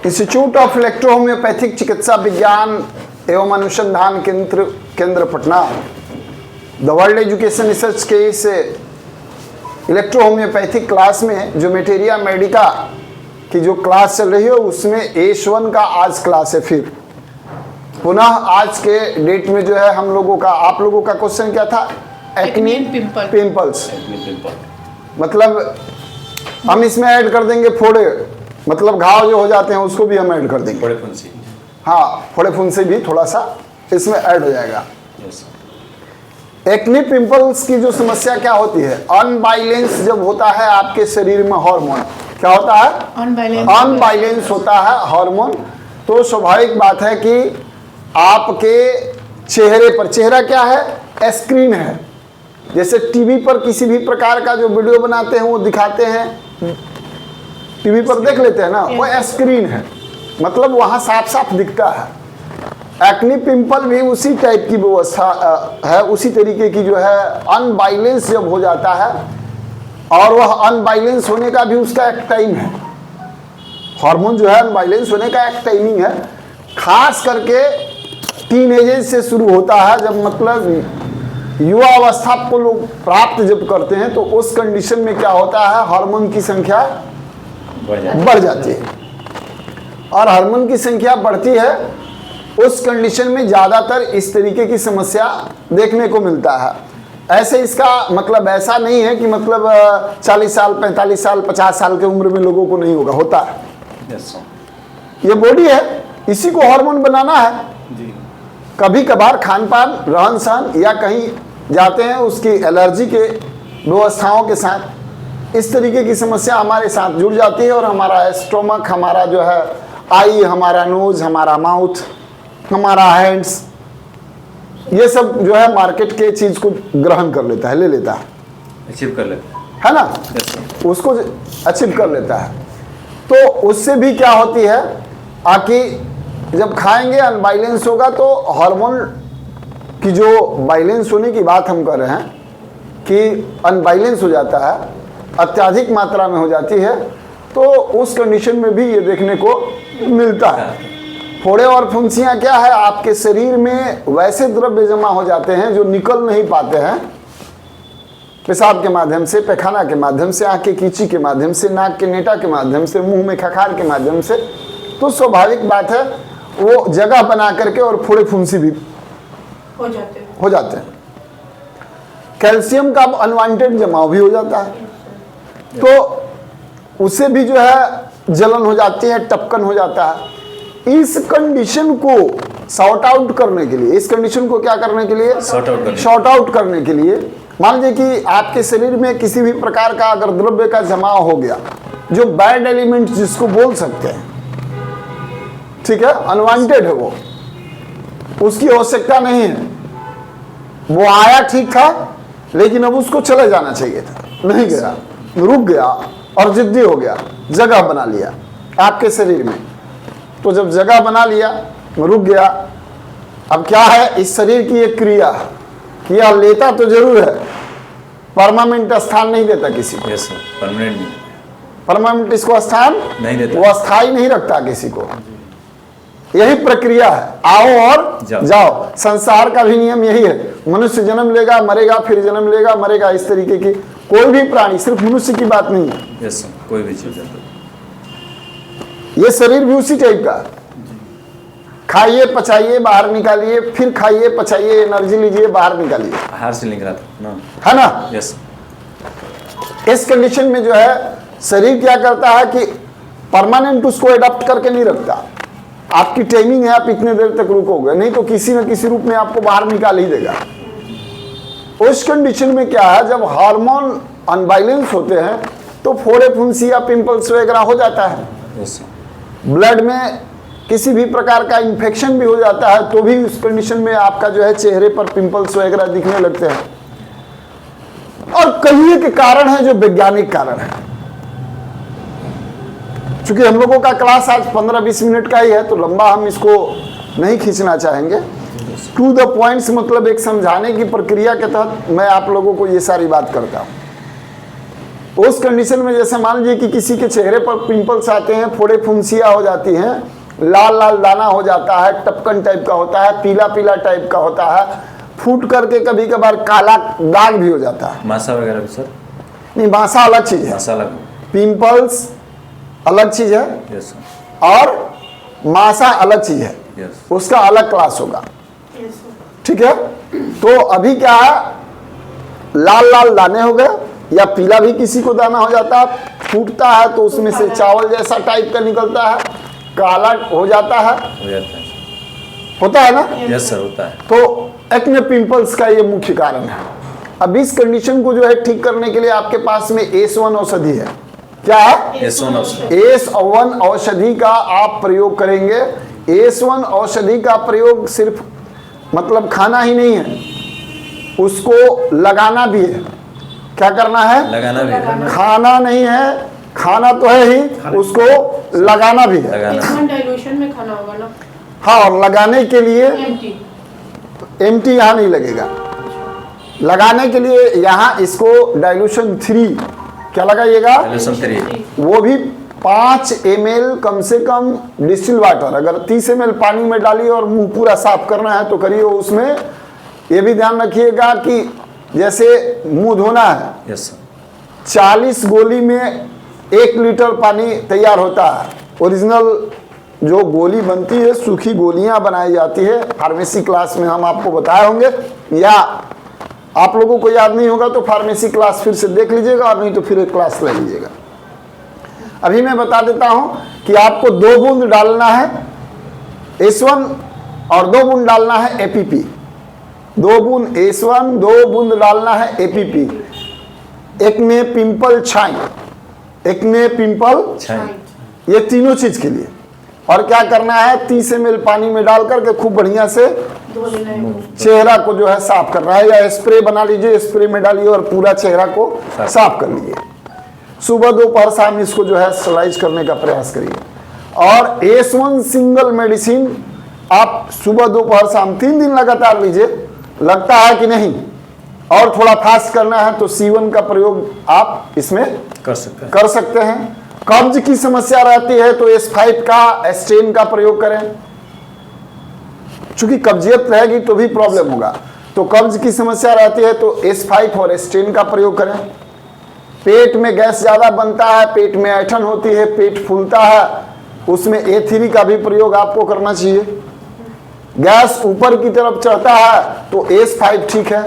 Institute of electro homeopathic चिकित्सा विज्ञान एवं अनुसंधान केंद्र Patna the world education research के इस इलेक्ट्रो होम्योपैथिक क्लास में जो मेटेरिया मेडिका की जो क्लास चल रही है उसमें H1 का आज क्लास है। फिर पुनः आज के डेट में जो है हम लोगों का आप लोगों का क्वेश्चन क्या था? एक्नी पिंपल्स, मतलब हम इसमें ऐड कर देंगे फोड़े, मतलब घाव जो हो जाते हैं उसको भी हम ऐड कर देंगे। फोड़े फुंसी, हाँ, फोड़े फुंसी भी थोड़ा सा इसमें ऐड हो जाएगा। यस। एक्नी पिंपल्स की जो समस्या क्या होती है? अनबैलेंस जब होता है आपके शरीर में हार्मोन, क्या होता है? अनबैलेंस होता है हार्मोन। तो स्वाभाविक बात है कि आपके चेहरे पर, चेहरा क्या है? स्क्रीन है। जैसे टीवी पर किसी भी प्रकार का जो वीडियो बनाते हैं वो दिखाते हैं, टीवी पर देख लेते हैं ना, वो स्क्रीन है, मतलब वहां साफ साफ दिखता है। एक्नी पिंपल भी उसी टाइप की व्यवस्था है, उसी तरीके की जो है अनबैलेंस जब हो जाता है, और वह अनबैलेंस होने का भी उसका एक टाइम है। हार्मोन जो है अनबैलेंस होने का एक टाइमिंग है, खास करके टीनेज से शुरू होता है, जब मतलब युवा अवस्था को लोग प्राप्त जब करते हैं तो उस कंडीशन में क्या होता है? हार्मोन की संख्या बढ़ जाती है, और हार्मोन की संख्या बढ़ती है उस कंडीशन में ज़्यादातर इस तरीके की समस्या देखने को मिलता है। ऐसे इसका मतलब ऐसा नहीं है कि मतलब 40 साल 45 साल 50 साल के उम्र में लोगों को नहीं होगा, होता है। यस। ये बॉडी है, इसी को हार्मोन बनाना है जी। कभी कभार खान पान, रहन सहन या कहीं जाते हैं उसकी एलर्जी के व्यवस्थाओं के साथ इस तरीके की समस्या हमारे साथ जुड़ जाती है, और हमारा स्टोमक, हमारा जो है आई, हमारा नोज, हमारा माउथ, हमारा हैंड्स, ये सब जो है मार्केट के चीज को ग्रहण कर लेता है, ले लेता है, अचीव कर लेता है ना, उसको अचीव कर लेता है। तो उससे भी क्या होती है आकि जब खाएंगे अनबैलेंस होगा, तो हार्मोन की जो बैलेंस होने की बात हम कर रहे हैं कि अनबैलेंस हो जाता है, अत्यधिक मात्रा में हो जाती है, तो उस कंडीशन में भी ये देखने को मिलता है। फोड़े और फुंसियाँ क्या है? आपके शरीर में वैसे द्रव्य जमा हो जाते हैं जो निकल नहीं पाते हैं, पेशाब के माध्यम से, पैखाना के माध्यम से, आँख के कीची के माध्यम से, नाक के नेटा के माध्यम से, मुंह में खखार के माध्यम से। तो स्वाभाविक बात है वो जगह बना करके और फोड़े फुंसी भी हो जाते हैं। कैल्शियम का अनवांटेड जमाव भी हो जाता है, तो उससे भी जो है जलन हो जाती है, टपकन हो जाता है। इस कंडीशन को सॉर्ट आउट करने के लिए, इस कंडीशन को क्या करने के लिए? सॉर्ट आउट करने के लिए, मान लीजिए कि आपके शरीर में किसी भी प्रकार का अगर द्रव्य का जमाव हो गया, जो बैड एलिमेंट जिसको बोल सकते हैं, ठीक है, अनवांटेड है, वो उसकी आवश्यकता नहीं है, वो आया ठीक था लेकिन अब उसको चले जाना चाहिए था, नहीं गया, रुक गया और जिद्दी हो गया, जगह बना लिया आपके शरीर में। तो जब जगह बना लिया, रुक गया, अब क्या है? इस शरीर की एक क्रिया लेता तो जरूर है, परमानेंट स्थान नहीं देता किसी को। यस, परमानेंट इसको स्थान नहीं देता, वो अस्थाई नहीं रखता किसी को। यही प्रक्रिया है, आओ और जाओ। संसार का भी नियम यही है, मनुष्य जन्म लेगा, मरेगा, फिर जन्म लेगा, मरेगा। इस तरीके की कोई भी प्राणी, सिर्फ मनुष्य की बात नहीं है। यस, कोई भी चीज, ये शरीर भी उसी टाइप का, खाइए पचाइए बाहर निकालिए, फिर खाइए पचाइए, एनर्जी लीजिए बाहर निकालिए, आहार से लिंक रहता ना, है ना। यस। इस कंडीशन में जो है शरीर क्या करता है कि परमानेंट उसको एडॉप्ट करके नहीं रखता। आपकी टाइमिंग है, आप इतने देर तक रुकोगे, नहीं तो किसी न किसी रूप में आपको बाहर निकाल ही देगा। उस कंडीशन में क्या है, जब हार्मोन अनबैलेंस होते हैं तो फोड़े फुंसी या पिंपल्स वगैरह हो जाता है। यस। ब्लड में किसी भी प्रकार का इन्फेक्शन भी हो जाता है तो भी उस कंडीशन में आपका जो है चेहरे पर पिंपल्स वगैरह दिखने लगते हैं। और कई के कारण है जो वैज्ञानिक कारण है। चूंकि हम लोगों का क्लास आज 15-20 मिनट का ही है तो लंबा हम इसको नहीं खींचना चाहेंगे। टू द पॉइंट्स, मतलब एक समझाने की प्रक्रिया के तहत मैं आप लोगों को ये सारी बात करता हूँ। उस कंडीशन में जैसे मान लीजिए कि किसी के चेहरे पर पिंपल्स आते हैं, फोड़े फुंसियाँ हो जाती हैं, लाल लाल दाना हो जाता है, टपकन टाइप का होता है, पीला पीला टाइप का होता है, फूट करके कभी कभार काला दाग भी हो जाता है। मासा वगैरह भी सर? नहीं, मासा अलग चीज है, मासा अलग। पिंपल्स अलग चीज है यस सर। और मासा अलग चीज है, यस। उसका अलग क्लास होगा। ठीक है, तो अभी क्या है, लाल लाल दाने हो गए या पीला भी किसी को दाना हो जाता है, फूटता है तो उसमें से चावल जैसा टाइप का निकलता है, काला हो जाता है, हो जाता है। होता है ना। यस सर, होता है। तो एक्ने पिंपल्स का ये मुख्य कारण है। अब इस कंडीशन को जो है ठीक करने के लिए आपके पास में S1 औषधि है। क्या है? S1 औषधि। S1 औषधि का आप प्रयोग करेंगे। S1 औषधि का प्रयोग सिर्फ मतलब खाना ही नहीं है, उसको लगाना भी है। क्या करना है? लगाना भी है। खाना नहीं है, खाना तो है ही, उसको लगाना भी है। लगाना। डाइल्यूशन में खाना होगा ना? हाँ, और लगाने के लिए एमटी यहाँ नहीं लगेगा। लगाने के लिए यहाँ इसको डाइल्यूशन 3 क्या लगाइएगा? डाइल्यूशन 3। वो भी 5 ml कम से कम डिस्टिल वाटर। अगर 30 ml पानी में डालिए और मुंह पूरा साफ करना है तो करिए। उसमें ये भी ध्यान रखिएगा कि जैसे मुंह धोना है, यस सर, 40 गोली में 1 लीटर पानी तैयार होता है। ओरिजिनल जो गोली बनती है, सूखी गोलियां बनाई जाती है, फार्मेसी क्लास में हम आपको बताए होंगे, या आप लोगों को याद नहीं होगा तो फार्मेसी क्लास फिर से देख लीजिएगा, और नहीं तो फिर एक क्लास ले लीजिएगा। अभी मैं बता देता हूं कि आपको 2 बूंद डालना है S1 और 2 बूंद डालना है APP। 2 बूंद S1, 2 बूंद डालना है APP। एक्ने पिंपल छाई, एक्ने पिंपल छाई, ये तीनों चीज के लिए। और क्या करना है, 30 ml पानी में डाल करके खूब बढ़िया से चेहरा को जो है साफ करना है, या स्प्रे बना लीजिए, स्प्रे में डालिए और पूरा चेहरा को साफ कर लीजिए। सुबह दोपहर शाम इसको जो है सलाइज करने का प्रयास करिए। और S1 सिंगल मेडिसिन आप सुबह दोपहर शाम 3 दिन लगातार लीजिए। लगता है कि नहीं और थोड़ा फास्ट करना है तो C1 का प्रयोग आप इसमें कर सकते हैं। कब्ज की समस्या रहती है तो S5 का एस्टेन का प्रयोग करें, चूंकि कब्जियत रहेगी तो भी प्रॉब्लम होगा। तो कब्ज की समस्या रहती है तो S5 और एस्टेन का प्रयोग करें। पेट में गैस ज्यादा बनता है, पेट में ऐंठन होती है, पेट फूलता है, उसमें A3 का भी प्रयोग आपको करना चाहिए। गैस ऊपर की तरफ चढ़ता है तो S5 ठीक है।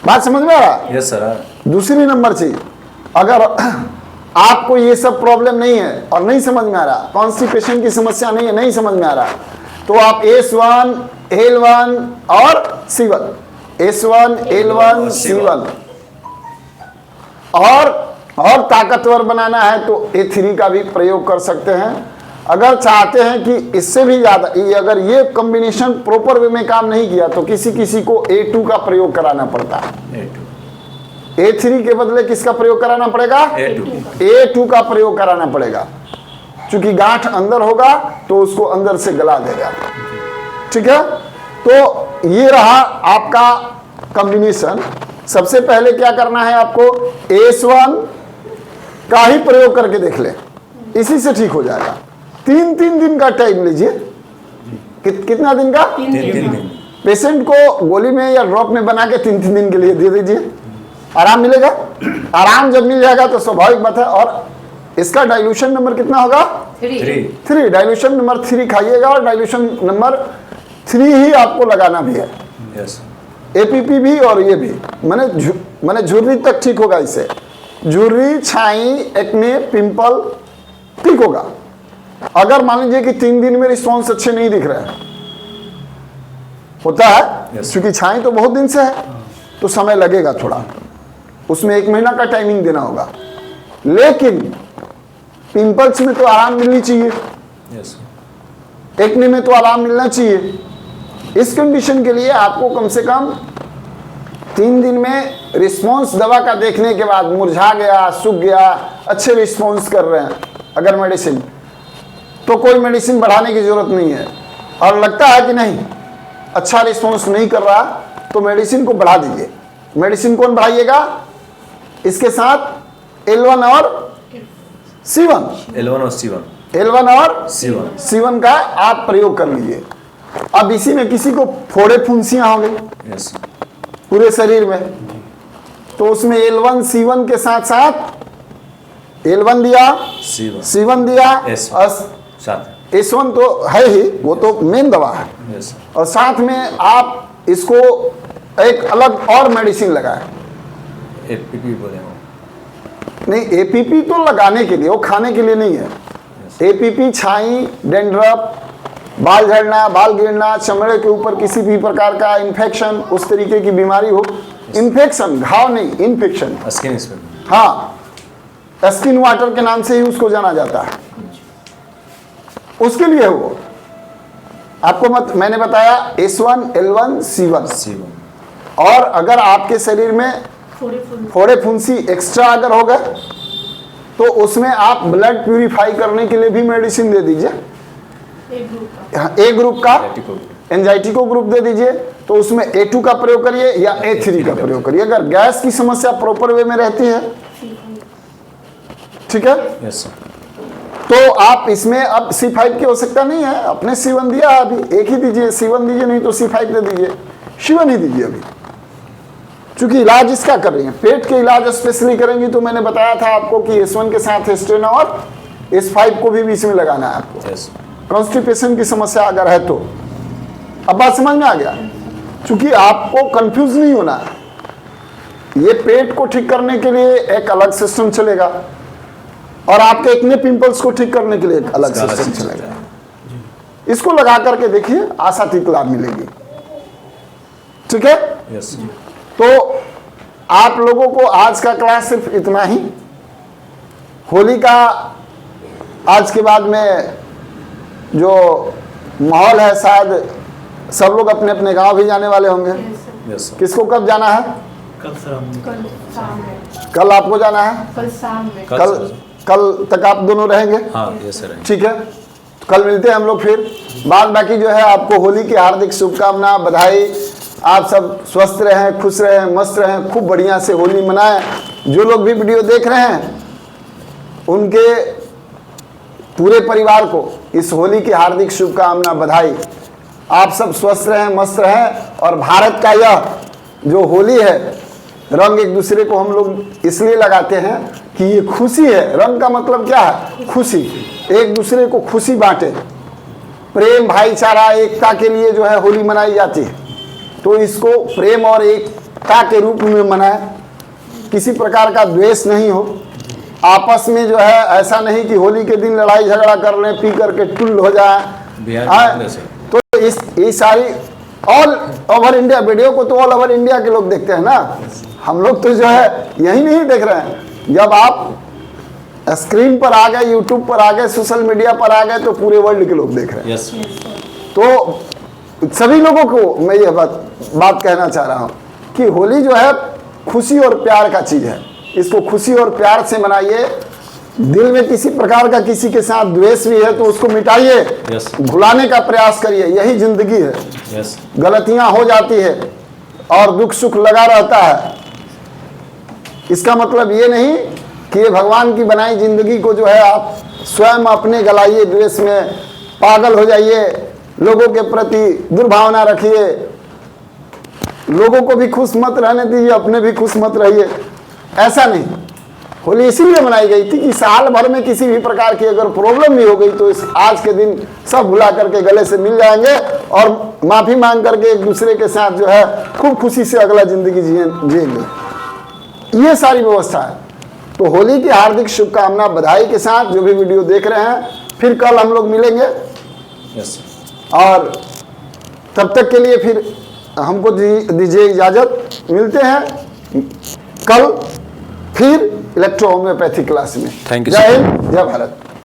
बात समझ में आ रहा? Yes sir. दूसरी नंबर चीज, अगर आपको ये सब प्रॉब्लम नहीं है और नहीं समझ में आ रहा, कॉन्स्टिपेशन की समस्या नहीं है, नहीं समझ में आ रहा, तो आप S1, L1 और C1, S1, L1, C1 और ताकतवर बनाना है तो A3 का भी प्रयोग कर सकते हैं। अगर चाहते हैं कि इससे भी ज्यादा, अगर ये कॉम्बिनेशन प्रॉपर वे में काम नहीं किया तो किसी को A2 का प्रयोग कराना पड़ता है। A3 के बदले किसका प्रयोग कराना पड़ेगा? A2 का प्रयोग कराना पड़ेगा, क्योंकि गांठ अंदर होगा तो उसको अंदर से गला देगा। ठीक है, तो ये रहा आपका कॉम्बिनेशन। सबसे पहले क्या करना है आपको, S1 का ही प्रयोग करके देख ले, इसी से ठीक हो जाएगा। 3 दिन का टाइम लीजिए। कितना दिन का? 3 दिन। पेशेंट को गोली में या ड्रॉप में बना के 3 दिन के लिए दे दीजिए, आराम मिलेगा। आराम जब मिल जाएगा तो स्वाभाविक बात है। और इसका डाइल्यूशन नंबर कितना होगा? 3। डाइल्यूशन नंबर 3 खाइएगा, और डाइल्यूशन नंबर 3 ही आपको लगाना भी है। यस। APP भी और ये भी, मैंने झुर्री तक ठीक होगा इससे। झुर्री, छाई, एक्ने, पिंपल ठीक होगा। अगर मान लीजिए कि 3 दिन में रिस्पॉन्स अच्छे नहीं दिख रहे हैं, होता है क्योंकि छाई तो बहुत दिन से है तो समय लगेगा थोड़ा, उसमें 1 महीना का टाइमिंग देना होगा। लेकिन पिंपल्स में तो आराम मिलनी चाहिए, एक्ने में तो आराम मिलना चाहिए। इस कंडीशन के लिए आपको कम से कम 3 दिन में रिस्पॉन्स दवा का देखने के बाद, मुरझा गया, सूख गया, अच्छे रिस्पॉन्स कर रहे हैं अगर मेडिसिन, तो कोई मेडिसिन बढ़ाने की जरूरत नहीं है। और लगता है कि नहीं अच्छा रिस्पॉन्स नहीं कर रहा तो मेडिसिन को बढ़ा दीजिए। मेडिसिन कौन बढ़ाइएगा? इसके साथ L1 और C1, L1 और C1, L1 और C1, C1 का आप प्रयोग कर लीजिए। अब इसी में किसी को फोड़े फुंसियां हो गई yes, पूरे शरीर में, तो उसमें L1 C1 के साथ साथ L1 दिया, C1, C1 दिया, S1, और साथ S1 तो है ही, वो तो मेन दवा है, yes, और साथ में आप इसको एक अलग और मेडिसिन लगाएं। APP बोले हो, नहीं, एपीपी तो लगाने के लिए, वो खाने के लिए नहीं है। एपीपी छाई, डेंड्रफ, बाल झड़ना, बाल गिरना, चमड़े के ऊपर किसी भी प्रकार का इन्फेक्शन, उस तरीके की बीमारी हो, इन्फेक्शन, घाव नहीं, इन्फेक्शन, स्किन स्पेन, हाँ, स्किन वाटर के नाम से ही उसको जाना जाता है, उसके लिए वो आपको मैंने बताया S1, L1, C1। C1, और अगर आपके शरीर में फोड़े फुंसी एक्स्ट्रा अगर हो गए तो उसमें आप ब्लड प्यूरिफाई करने के लिए भी मेडिसिन दे दीजिए। ए ग्रुप का एंजाइटी को ग्रुप दे दीजिए, तो उसमें A2 का प्रयोग करिए या A3 का प्रयोग करिए। अगर गैस की समस्या प्रॉपर वे में रहती है, ठीक है, yes, तो आप इसमें अब C5 की आवश्यकता नहीं है, अपने C1 दिया है, अभी एक ही दीजिए, C1 दीजिए, नहीं तो C5 दे दीजिए, C1 ही दीजिए अभी, क्योंकि इलाज इसका कर रही है, पेट के इलाज स्पेशली करेंगी। तो मैंने बताया था आपको कि S1 के साथ एस्ट्रेना और S5 को भी बीच में लगाना है आपको, yes, कॉन्स्टिपेशन की समस्या अगर है तो। अब बात समझ में आ गया, क्योंकि आपको कंफ्यूज नहीं होना है, ये पेट को ठीक करने के लिए एक अलग सिस्टम चलेगा और आपके एक्ने पिंपल्स को ठीक करने के लिए एक अलग सिस्टम चलेगा। इसको लगा करके देखिए, आशातीत लाभ मिलेगी, ठीक है। yes, तो आप लोगों को आज का क्लास सिर्फ इतना ही। होली का आज के बाद में जो माहौल है, शायद सब लोग अपने अपने गांव भी जाने वाले होंगे। yes, किसको कब जाना है? कल शाम में। कल आपको जाना है? कल शाम में। कल तक आप दोनों रहेंगे? हाँ, yes sir, ठीक है, तो कल मिलते हैं हम लोग फिर। बाद बाकी जो है, आपको होली की हार्दिक शुभकामना, बधाई। आप सब स्वस्थ रहें, खुश रहें, मस्त रहें, खूब बढ़िया से होली मनाएं। जो लोग भी वीडियो देख रहे हैं, उनके पूरे परिवार को इस होली की हार्दिक शुभकामना, बधाई। आप सब स्वस्थ रहें, मस्त रहें। और भारत का यह जो होली है, रंग एक दूसरे को हम लोग इसलिए लगाते हैं कि ये खुशी है। रंग का मतलब क्या है? खुशी। एक दूसरे को खुशी बांटे, प्रेम, भाईचारा, एकता के लिए जो है होली मनाई जाती है। तो इसको प्रेम और एकता के रूप में मनाएं, किसी प्रकार का द्वेष नहीं हो आपस में। जो है ऐसा नहीं कि होली के दिन लड़ाई झगड़ा कर लें, पी करके टुल्ल हो जाए। तो ये सारी ऑल ओवर इंडिया वीडियो को तो ऑल ओवर इंडिया के लोग देखते हैं ना। हम लोग तो जो है यही नहीं देख रहे हैं। जब आप स्क्रीन पर आ गए, यूट्यूब पर आ गए, सोशल मीडिया पर आ गए, तो पूरे वर्ल्ड के लोग देख रहे हैं। yes, तो सभी लोगों को मैं ये बात कहना चाह रहा हूँ कि होली जो है खुशी और प्यार का चीज़ है। इसको खुशी और प्यार से मनाइए। दिल में किसी प्रकार का किसी के साथ द्वेष भी है तो उसको मिटाइए, yes, भुलाने का प्रयास करिए। यही जिंदगी है। yes, गलतियां हो जाती है और दुख सुख लगा रहता है। इसका मतलब ये नहीं कि ये भगवान की बनाई जिंदगी को जो है आप स्वयं अपने गलाइए, द्वेष में पागल हो जाइए, लोगों के प्रति दुर्भावना रखिए, लोगों को भी खुश मत रहने दीजिए, अपने भी खुश मत रहिए। ऐसा नहीं। होली इसीलिए मनाई गई थी कि साल भर में किसी भी प्रकार की अगर प्रॉब्लम भी हो गई तो इस आज के दिन सब भुला करके गले से मिल जाएंगे और माफी मांग करके एक दूसरे के साथ जो है खूब खुशी से अगला जिंदगी जिएंगे। ये सारी व्यवस्था है। तो होली की हार्दिक शुभकामना, बधाई के साथ जो भी वीडियो देख रहे हैं, फिर कल हम लोग मिलेंगे। yes, और तब तक के लिए फिर हमको दीजिए इजाजत। मिलते हैं कल फिर इलेक्ट्रो होम्योपैथी क्लास में। Thank you, जय sir. हिंद, जय भारत।